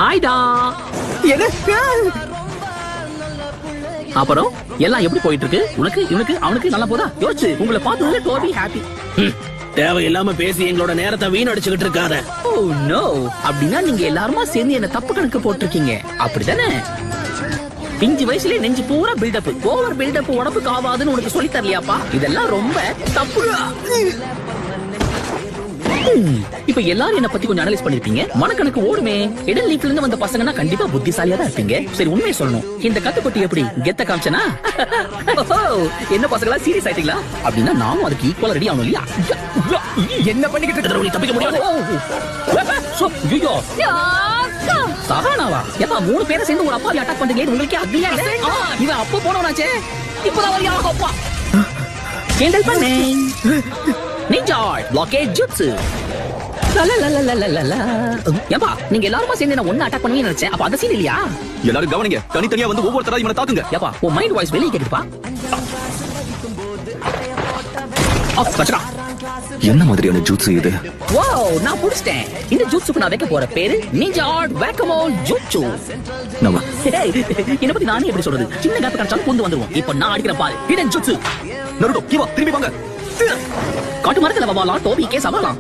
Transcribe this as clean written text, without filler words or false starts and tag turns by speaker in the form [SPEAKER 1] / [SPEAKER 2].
[SPEAKER 1] ஹாய்டா. அப்புறம் எல்லாம் எப்படி போயிட்டு இருக்கு? உனக்கு இவனுக்கு அவனுக்கு நல்லா போதா? யோசிச்சு உங்களை பார்த்ததுல டோபி ஹாப்பி.
[SPEAKER 2] தேவையில்லாம பேசி எங்களோட நேரத்தை வீணடிச்சுக்கிட்டு இருக்காத.
[SPEAKER 1] ஓ நோ, அப்படின்னா நீங்க எல்லாருமா சேர்ந்து என்ன தப்பு கணக்கு போட்டிருக்கீங்க அப்படிதானே? 5 வயசுல நெஞ்சு பூரா பில்டப், ஓவர் பில்டப் உடம்புக்கு ஆகாதுன்னு உனக்கு சொல்லி தரலையாப்பா? இதெல்லாம் ரொம்ப தப்பு. இப்ப எல்லாரும் என்ன பத்தி கொஞ்சம் அனலைஸ் பண்ணிருப்பீங்க. மனக்கணக்கு ஓடுமே. இடன் லீஃப்ல இருந்து வந்த பசங்கன்னா கண்டிப்பா புத்திசாலியா தான் இருப்பீங்க. சரி, உண்மையை சொல்லணும், இந்த கத்துப்பட்டி எப்படி கெத்த காமிச்சனா? என்ன பசங்களா சீரியஸ் ஆயிட்டீங்களா? அப்படின்னா நானும் அதுக்கு ஈக்குவலா ரெடி ஆகணும் இல்லையா?
[SPEAKER 2] என்ன பண்ணிக்கிட்டு இருக்க? தப்பிக்க முடியாது.
[SPEAKER 1] ஐயோ, சகானாவா? எப்பா 3 பேரை சேர்ந்து ஒரு அப்பாவி அட்டாக் பண்றீங்க, உங்களுக்கே அப்படியா? இவன் அப்போ போனவனாச்சே, இப்பதான் வரியா அப்பா கேண்டல் பண்ணே. Ninja blockade jutsu. ஏப்பா நீங்க எல்லாருமா சேர்ந்து என்ன ஒண்ணு அட்டாக் பண்ணுவீங்கன்னு நினைச்சேன். அப்ப அந்த சீன் இல்லையா?
[SPEAKER 3] எல்லாரும் கவனிங்க, தனித்தனியா வந்து ஒவ்வொருத்தரா இவனை தாக்குங்க.
[SPEAKER 1] ஏப்பா உன் மைண்ட் வாய்ஸ் வெளியே கேக்குதுப்பா.
[SPEAKER 3] என்ன மாதிரியான ஜூட்சு இது?
[SPEAKER 1] வாவ், நான் புடிச்சிட்டேன். இந்த ஜூட்சுக்கு நான் வைக்க போற பேரு நிஞ்சா வேக்கமோல் ஜூட்சு.
[SPEAKER 3] நம்ம
[SPEAKER 1] என்ன பத்தி நானே எப்படி சொல்றது? சின்ன கேப் கிடைச்சாலும் கொண்டு வந்துருவோம். இப்போ நான் அடிக்கிற பாரு, ஹிடன் ஜூட்சு.
[SPEAKER 3] நருடோ, கிவா திரும்பி வாங்க.
[SPEAKER 1] காட்டு மரத்துல வவாலாம், டோபிக்கே சவாலாம்.